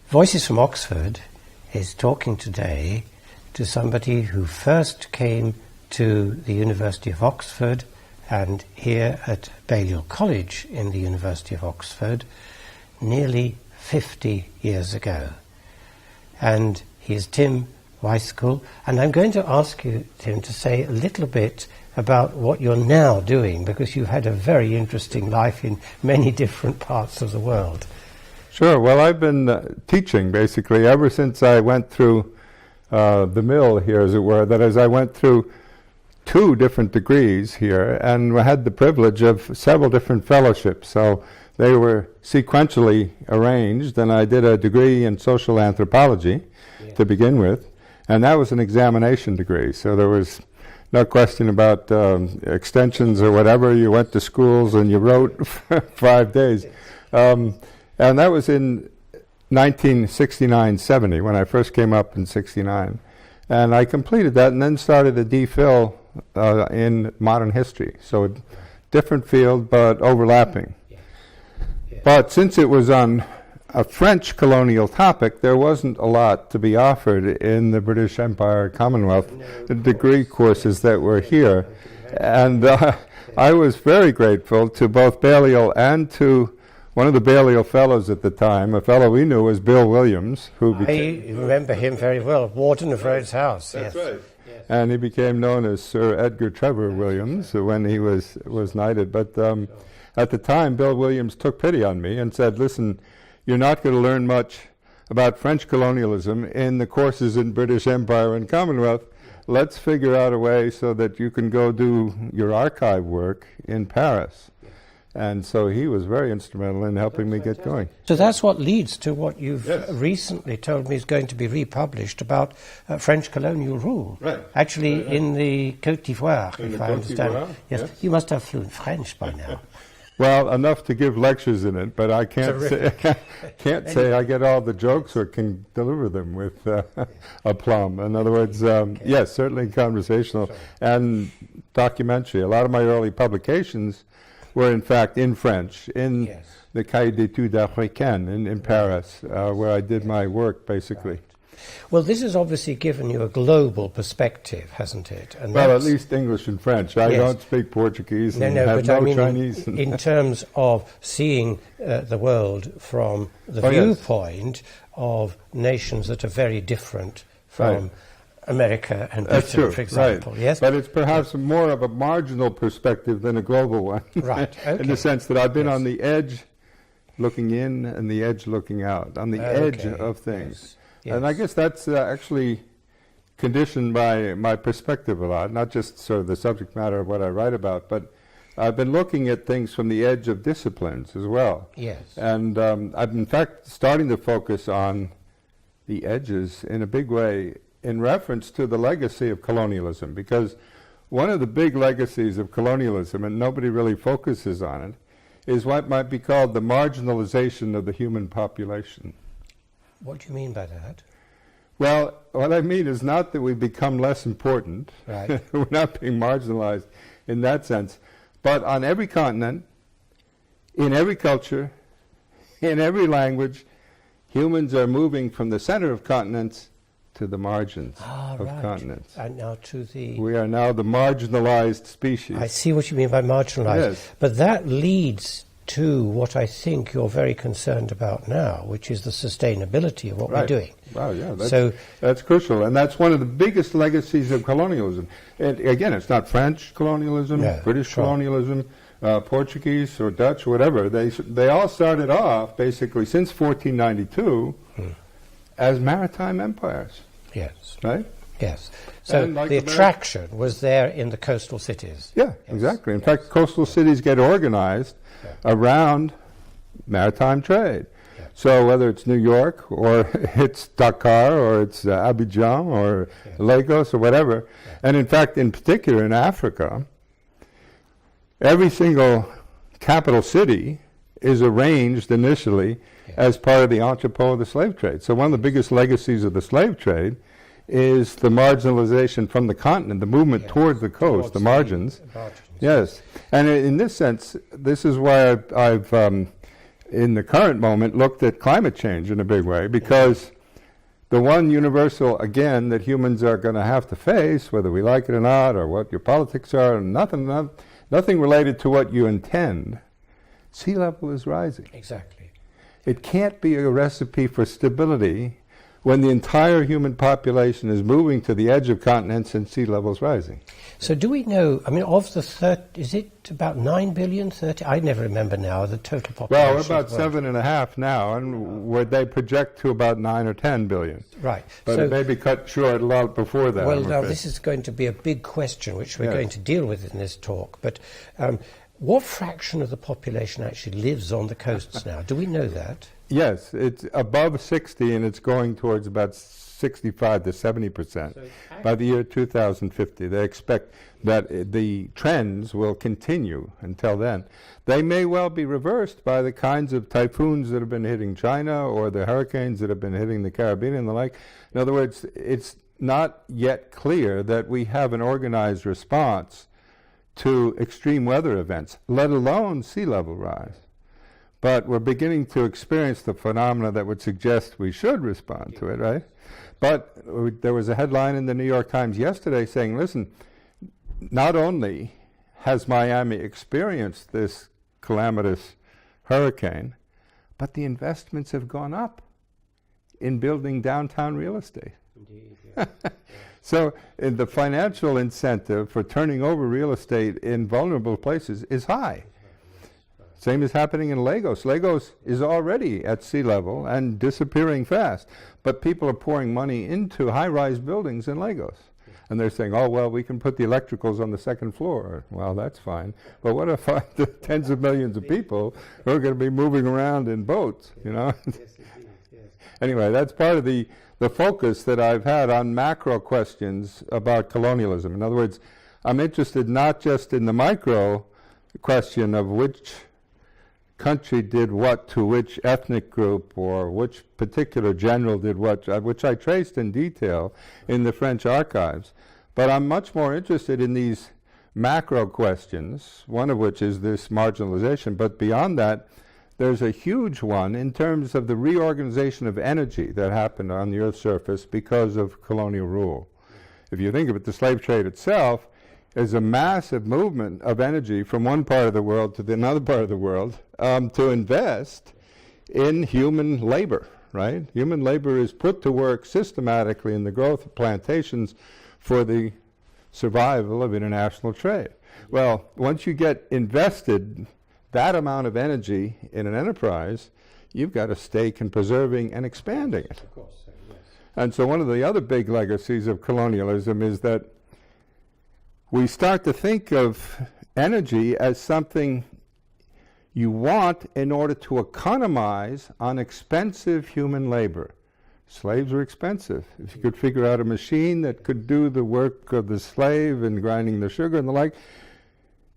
Voices from Oxford is talking today to somebody who first came to the University of Oxford and here at Balliol College in the University of Oxford nearly 50 years ago. And he is Tim Weiskel, and I'm going to ask you, Tim, to say a little bit about what you're now doing, because you've had a very interesting life in many different parts of the world. Sure. Well, I've been teaching, basically, ever since I went through the mill here, as it were. That is, I went through 2 different degrees here, and had the privilege of several different fellowships. So they were sequentially arranged, and I did a degree in social anthropology to begin with, and that was an examination degree. So there was no question about extensions or whatever. You went to schools and you wrote 5 days. And that was in 1969-70, when I first came up in 69. And I completed that and then started a DPhil in modern history. So a different field, but overlapping. But since it was on a French colonial topic, there wasn't a lot to be offered in the British Empire Commonwealth, the degree courses that were here. And I was very grateful to both Balliol and to one of the Balliol fellows at the time. A fellow we knew was Bill Williams, who I remember him very well, Warden of Rhodes House. That's right. Yes. And he became known as Sir Edgar Trevor Williams when he was knighted. But at the time, Bill Williams took pity on me and said, listen, you're not going to learn much about French colonialism in the courses in British Empire and Commonwealth. Let's figure out a way so that you can go do your archive work in Paris. And so he was very instrumental in helping me get going. So that's what leads to what you've recently told me is going to be republished about French colonial rule. Right. Actually, in the Côte d'Ivoire, if I understand. Yes. You must have fluent French by now. Well, enough to give lectures in it, but I can't say I get all the jokes or can deliver them with aplomb. In other words, yes, certainly conversational and documentary. A lot of my early publications were, in fact, in French, in the Cahiers d'études africaines in Paris, where I did my work, basically. Right. Well, this has obviously given you a global perspective, hasn't it? And well, at least English and French. I don't speak Portuguese and have no Chinese. In terms of seeing the world from the viewpoint of nations that are very different from America and Britain, for example. Right. Yes, but it's perhaps more of a marginal perspective than a global one. Right. Okay. In the sense that I've been on the edge looking in and the edge looking out, on the edge of things. Yes. And I guess that's actually conditioned by my perspective a lot, not just sort of the subject matter of what I write about, but I've been looking at things from the edge of disciplines as well. Yes. And I'm in fact starting to focus on the edges in a big way in reference to the legacy of colonialism, because one of the big legacies of colonialism, and nobody really focuses on it, is what might be called the marginalization of the human population. What do you mean by that? Well, what I mean is not that we become less important. Right. We're not being marginalized in that sense. But on every continent, in every culture, in every language, humans are moving from the center of continents to the margins of continents. And now to the... We are now the marginalized species. I see what you mean by marginalized. Yes. But that leads to what I think you're very concerned about now, which is the sustainability of what we're doing. Wow, yeah, that's crucial. And that's one of the biggest legacies of colonialism. And again, it's not French colonialism, British colonialism, Portuguese or Dutch, whatever. They all started off, basically, since 1492, as maritime empires. Yes. Right? Yes. So like the attraction was there in the coastal cities. Yeah, exactly. In fact, coastal cities get organized around maritime trade. So whether it's New York or it's Dakar or it's Abidjan or Lagos or whatever, and in fact, in particular in Africa, every single capital city is arranged initially as part of the entrepot of the slave trade. So one of the biggest legacies of the slave trade is the marginalization from the continent, the movement toward the coast, the margins. Yes, and in this sense, this is why I've in the current moment, looked at climate change in a big way, because the one universal, again, that humans are going to have to face, whether we like it or not, or what your politics are, nothing related to what you intend, sea level is rising. Exactly. It can't be a recipe for stability when the entire human population is moving to the edge of continents and sea levels rising. So do we know, I mean, of the is it about 9 billion, 30? I never remember now the total population. Well, we're about 7.5 now, and where they project to about 9 or 10 billion. Right. But so it may be cut short a lot before that. Well, now this is going to be a big question, which we're going to deal with in this talk. But what fraction of the population actually lives on the coasts now? Do we know that? Yes, it's above 60, and it's going towards about 65 to 70% by the year 2050. They expect that the trends will continue until then. They may well be reversed by the kinds of typhoons that have been hitting China, or the hurricanes that have been hitting the Caribbean and the like. In other words, it's not yet clear that we have an organized response to extreme weather events, let alone sea level rise. But we're beginning to experience the phenomena that would suggest we should respond to it, right? But there was a headline in the New York Times yesterday saying, listen, not only has Miami experienced this calamitous hurricane, but the investments have gone up in building downtown real estate. Indeed, yeah. So the financial incentive for turning over real estate in vulnerable places is high. Same is happening in Lagos. Lagos is already at sea level and disappearing fast, but people are pouring money into high-rise buildings in Lagos. And they're saying, oh, well, we can put the electricals on the second floor. Well, that's fine. But what if the tens of millions of people who are going to be moving around in boats, you know? Yes, indeed, yes. Anyway, that's part of the focus that I've had on macro questions about colonialism. In other words, I'm interested not just in the micro question of which country did what to which ethnic group, or which particular general did what, which I traced in detail in the French archives. But I'm much more interested in these macro questions, one of which is this marginalization. But beyond that, there's a huge one in terms of the reorganization of energy that happened on the Earth's surface because of colonial rule. If you think of it, the slave trade itself is a massive movement of energy from one part of the world to another part of the world to invest in human labor, right? Human labor is put to work systematically in the growth of plantations for the survival of international trade. Well, once you get invested that amount of energy in an enterprise, you've got a stake in preserving and expanding it. Of course, yes. And so one of the other big legacies of colonialism is that we start to think of energy as something you want in order to economize on expensive human labor. Slaves were expensive. If you could figure out a machine that could do the work of the slave in grinding the sugar and the like,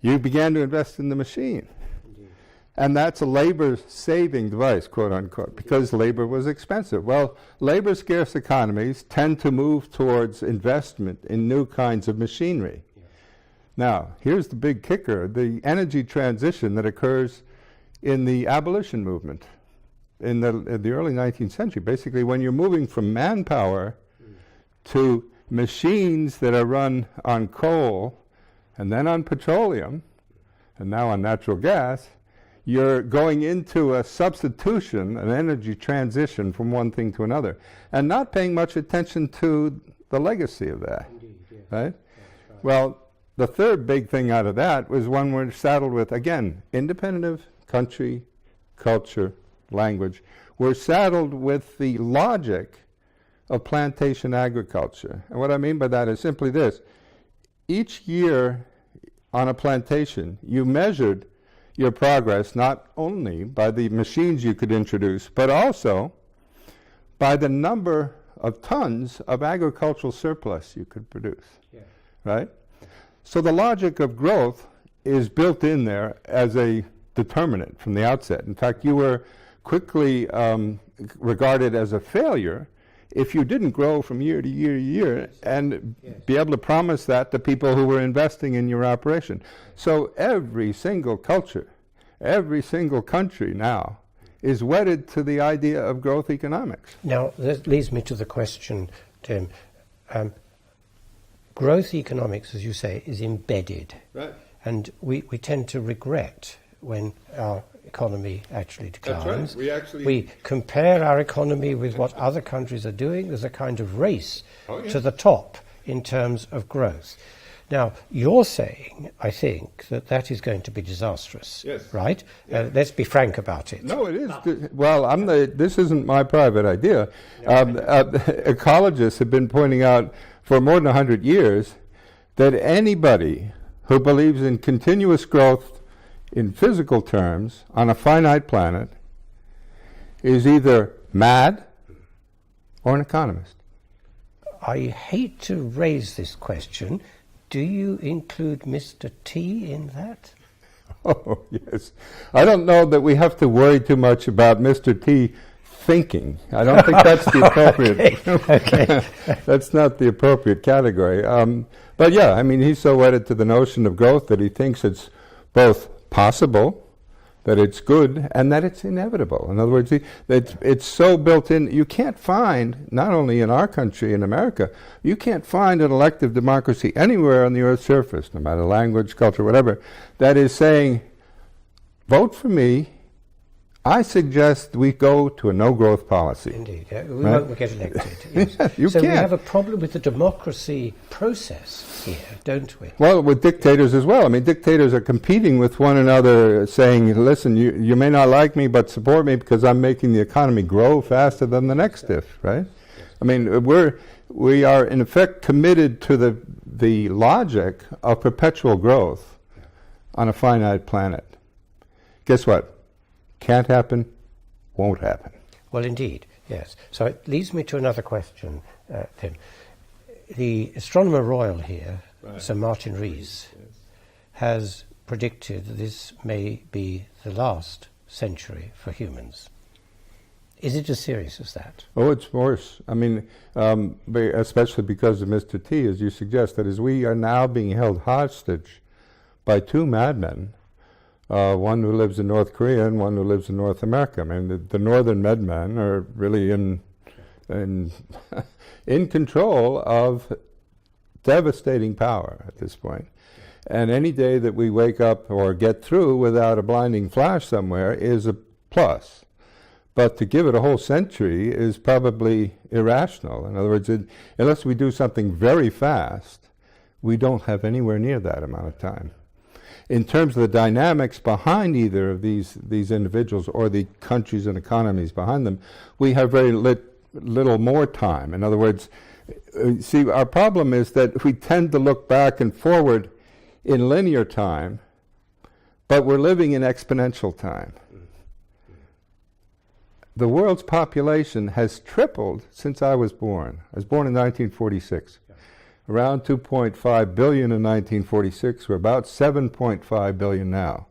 you began to invest in the machine. Indeed. And that's a labor-saving device, quote unquote, because labor was expensive. Well, labor-scarce economies tend to move towards investment in new kinds of machinery. Now, here's the big kicker, the energy transition that occurs in the abolition movement in the early 19th century. Basically, when you're moving from manpower to machines that are run on coal and then on petroleum and now on natural gas, you're going into a substitution, an energy transition from one thing to another, and not paying much attention to the legacy of that. Indeed, yes. Right? Well, the third big thing out of that was one we're saddled with, again, independent of country, culture, language. We're saddled with the logic of plantation agriculture. And what I mean by that is simply this. Each year on a plantation, you measured your progress not only by the machines you could introduce, but also by the number of tons of agricultural surplus you could produce. Yeah. Right? So the logic of growth is built in there as a determinant from the outset. In fact, you were quickly regarded as a failure if you didn't grow from year to year to year and be able to promise that to people who were investing in your operation. So every single culture, every single country now is wedded to the idea of growth economics. Now, that leads me to the question, Tim. Growth economics, as you say, is embedded. Right. And we tend to regret when our economy actually declines. That's right. We compare our economy with what other countries are doing. There's a kind of race to the top in terms of growth. Now, you're saying, I think, that is going to be disastrous, yes. right? Yeah. Let's be frank about it. No, it is. Well, this isn't my private idea. Ecologists have been pointing out for more than 100 years that anybody who believes in continuous growth in physical terms on a finite planet is either mad or an economist. I hate to raise this question. Do you include Mr. T in that? Oh, yes. I don't know that we have to worry too much about Mr. T thinking. I don't think that's the appropriate. Okay. That's not the appropriate category. But yeah, I mean, he's so wedded to the notion of growth that he thinks it's both possible, that it's good, and that it's inevitable. In other words, it's so built in. You can't find, not only in our country, in America, you can't find an elective democracy anywhere on the Earth's surface, no matter language, culture, whatever, that is saying, vote for me. I suggest we go to a no-growth policy. Indeed, yeah. We won't get elected. Yes. Yeah, you so can't. We have a problem with the democracy process here, don't we? Well, with dictators as well. I mean, dictators are competing with one another, saying, listen, you may not like me, but support me because I'm making the economy grow faster than the next stiff, right? Yes. I mean, we are, in effect, committed to the logic of perpetual growth on a finite planet. Guess what? Can't happen, won't happen. Well, indeed, yes. So it leads me to another question, Tim. The Astronomer Royal here, Sir Martin Rees, has predicted that this may be the last century for humans. Is it as serious as that? Oh, it's worse. I mean, especially because of Mr. T, as you suggest, that is, we are now being held hostage by two madmen. One who lives in North Korea and one who lives in North America. I mean, the northern medmen are really in control of devastating power at this point. And any day that we wake up or get through without a blinding flash somewhere is a plus. But to give it a whole century is probably irrational. In other words, unless we do something very fast, we don't have anywhere near that amount of time. In terms of the dynamics behind either of these individuals or the countries and economies behind them, we have very little more time. In other words, see, our problem is that we tend to look back and forward in linear time, but we're living in exponential time. The world's population has tripled since I was born. I was born in 1946. Around 2.5 billion in 1946. We're about 7.5 billion now.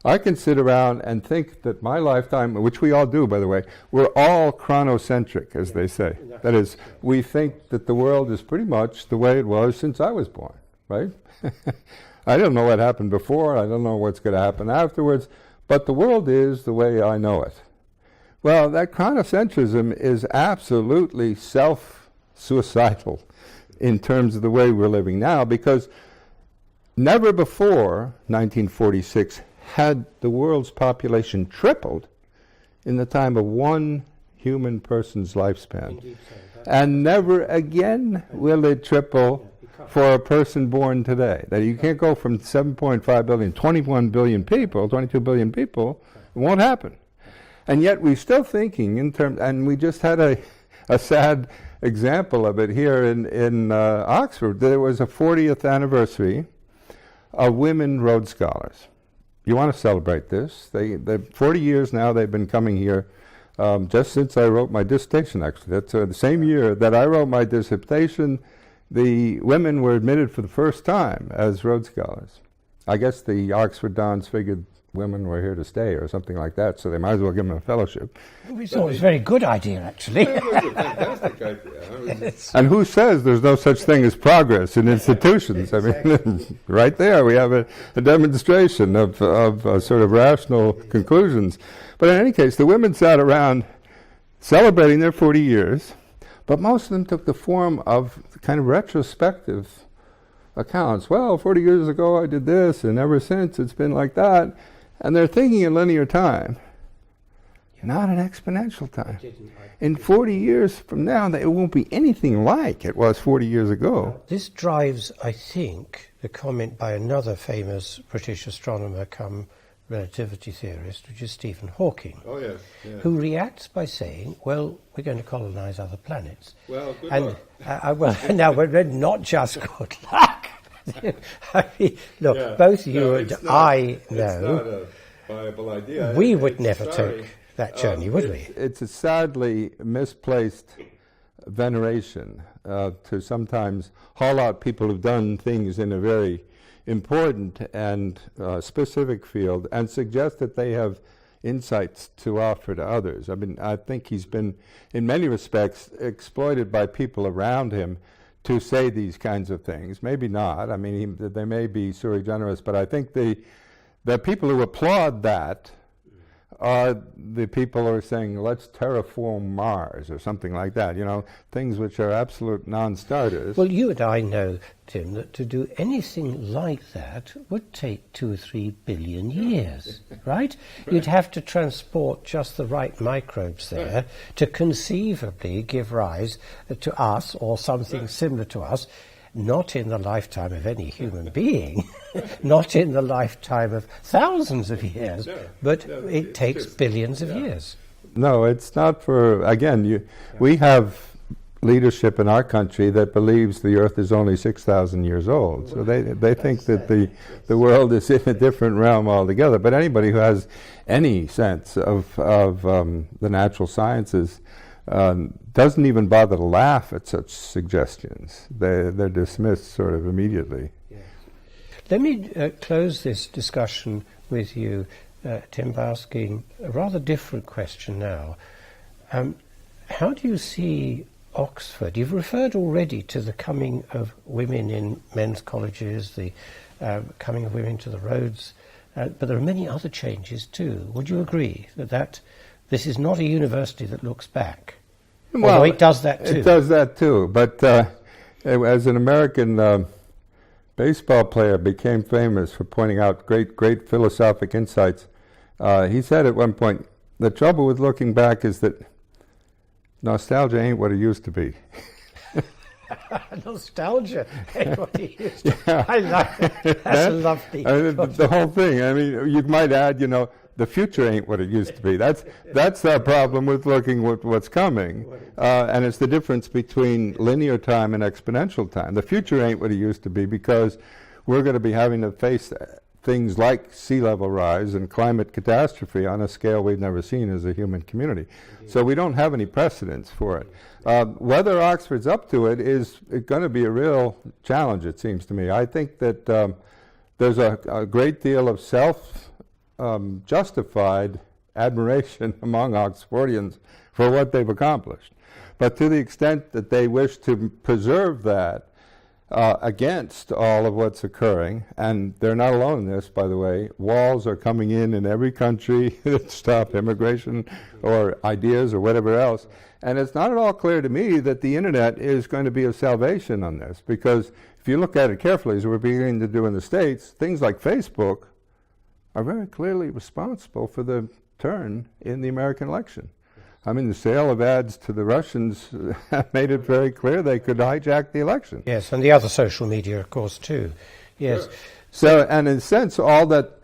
I can sit around and think that my lifetime, which we all do, by the way, we're all chronocentric, as they say. That is, we think that the world is pretty much the way it was since I was born, right? I don't know what happened before. I don't know what's going to happen afterwards. But the world is the way I know it. Well, that chronocentrism is absolutely self-suicidal in terms of the way we're living now, because never before 1946 had the world's population tripled in the time of one human person's lifespan. Indeed, and never again will it triple for a person born today. That you can't go from 7.5 billion, 21 billion people, 22 billion people, it won't happen. And yet we're still thinking in terms, and we just had a sad example of it here in Oxford. There was a 40th anniversary of women Rhodes Scholars. You want to celebrate this. They 40 years now they've been coming here, just since I wrote my dissertation, actually. That's the same year that I wrote my dissertation, the women were admitted for the first time as Rhodes Scholars. I guess the Oxford Dons figured women were here to stay or something like that, so they might as well give them a fellowship. We thought it was a very good idea, actually. It was a fantastic idea. Yes. And who says there's no such thing as progress in institutions? Exactly. I mean, right there we have a demonstration of sort of rational conclusions. But in any case, the women sat around celebrating their 40 years, but most of them took the form of kind of retrospective accounts. Well, 40 years ago I did this, and ever since it's been like that. And they're thinking in linear time, not in exponential time. In 40 years from now, it won't be anything like it was 40 years ago. This drives, I think, the comment by another famous British astronomer come relativity theorist, which is Stephen Hawking, who reacts by saying, well, we're going to colonize other planets. Well, good and, luck. Well, now, we're not just good luck. I mean, look, both you and I know it's not a viable idea. We would never take that journey, would we? It's a sadly misplaced veneration to sometimes haul out people who've done things in a very important and specific field and suggest that they have insights to offer to others. I mean, I think he's been, in many respects, exploited by people around him to say these kinds of things. Maybe not. I mean, they may be sui generis, but I think the people who applaud that are the people who are saying, let's terraform Mars or something like that, you know, things which are absolute non-starters. Well, you and I know, Tim, that to do anything like that would take 2 or 3 billion years, right? You'd have to transport just the right microbes there to conceivably give rise to us or something similar to us, not in the lifetime of any human being, not in the lifetime of thousands of years, but it takes billions of years. No, it's not for, again, we have leadership in our country that believes the Earth is only 6,000 years old. So they think that the world is in a different realm altogether. But anybody who has any sense of the natural sciences doesn't even bother to laugh at such suggestions. They're dismissed sort of immediately. Yes. Let me close this discussion with you, Tim, by asking a rather different question now. How do you see Oxford? You've referred already to the coming of women in men's colleges, the coming of women to the roads, but there are many other changes too. Would you agree that this is not a university that looks back? Well, although it does that too. It does that too, but as an American baseball player became famous for pointing out great philosophic insights, he said at one point, the trouble with looking back is that nostalgia ain't what it used to be. Nostalgia ain't what it used to be. I love it. That's lovely. The whole thing. I mean, you might add, you know, the future ain't what it used to be. That's our problem with looking at what's coming. And it's the difference between linear time and exponential time. The future ain't what it used to be because we're going to be having to face things like sea level rise and climate catastrophe on a scale we've never seen as a human community. So we don't have any precedents for it. Whether Oxford's up to it is going to be a real challenge, it seems to me. I think that there's a great deal of justified admiration among Oxfordians for what they've accomplished. But to the extent that they wish to preserve that against all of what's occurring, and they're not alone in this, by the way, walls are coming in every country that stop immigration or ideas or whatever else. And it's not at all clear to me that the internet is going to be a salvation on this, because if you look at it carefully, as we're beginning to do in the States, things like Facebook are very clearly responsible for the turn in the American election. I mean, the sale of ads to the Russians made it very clear they could hijack the election. Yes, and the other social media, of course, too. Yes. Sure. So, and in a sense, all that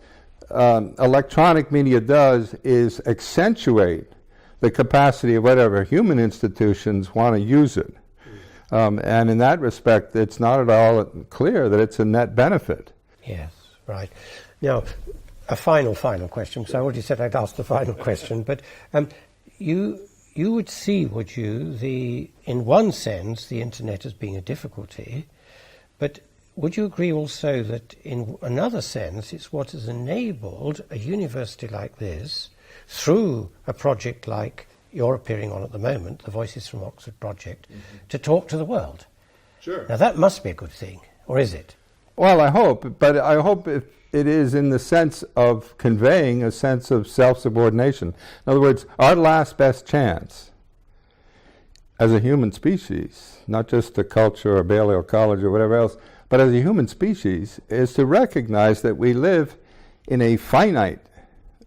electronic media does is accentuate the capacity of whatever human institutions want to use it. And in that respect, it's not at all clear that it's a net benefit. Yes, right. Now, a final question, because I already said I'd ask the final question, but you would see, would you, in one sense, the internet as being a difficulty, but would you agree also that in another sense it's what has enabled a university like this, through a project like you're appearing on at the moment, the Voices from Oxford project, to talk to the world? Sure. Now that must be a good thing, or is it? Well, I hope, but I hope it is in the sense of conveying a sense of self-subordination. In other words, our last best chance as a human species, not just a culture or Balliol College or whatever else, but as a human species, is to recognize that we live in a finite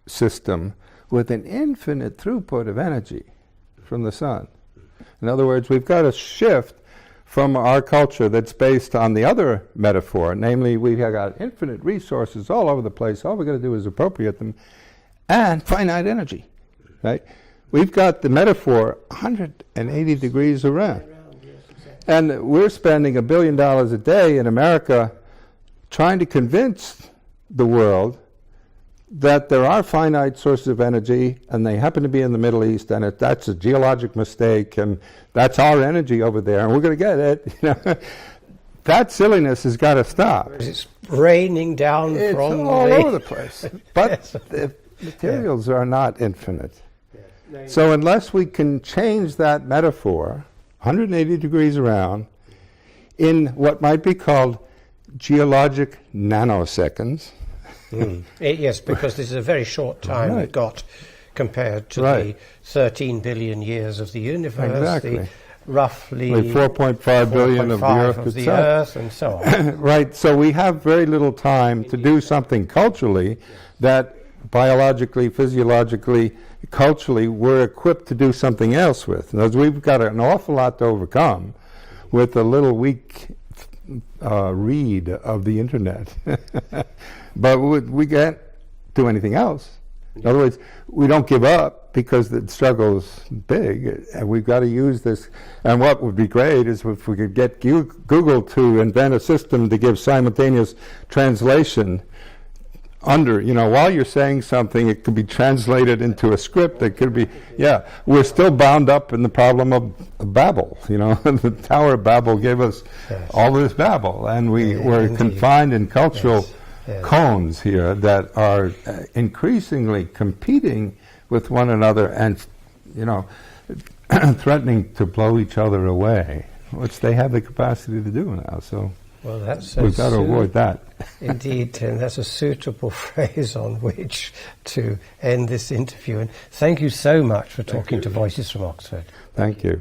system with an infinite throughput of energy from the sun. In other words, we've got to shift from our culture that's based on the other metaphor, namely we've got infinite resources all over the place, all we've got to do is appropriate them, and finite energy, right? We've got the metaphor 180 degrees around. And we're spending $1 billion a day in America trying to convince the world that there are finite sources of energy, and they happen to be in the Middle East, and that's a geologic mistake, and that's our energy over there, and we're going to get it. You know? That silliness has got to stop. It's raining down it's from all over the place. But the materials are not infinite. So unless we can change that metaphor 180 degrees around in what might be called geologic nanoseconds. Yes, because this is a very short time we've got compared to the 13 billion years of the universe, exactly. Roughly 4.5 billion of the Earth itself. And so on. Right, so we have very little time to do something culturally that biologically, physiologically, culturally we're equipped to do something else with. In other words, we've got an awful lot to overcome with a little weak read of the internet. But we can't do anything else. In other words, we don't give up because the struggle's big, and we've got to use this. And what would be great is if we could get Google to invent a system to give simultaneous translation while you're saying something, it could be translated into a script that could be, we're still bound up in the problem of Babel, the Tower of Babel gave us all this Babel, and we're confined in cultural cones here that are increasingly competing with one another and, threatening to blow each other away, which they have the capacity to do now, so. Well, that's we've got to avoid that. Indeed, Tim, that's a suitable phrase on which to end this interview. And thank you so much for talking to Voices from Oxford. Thank you.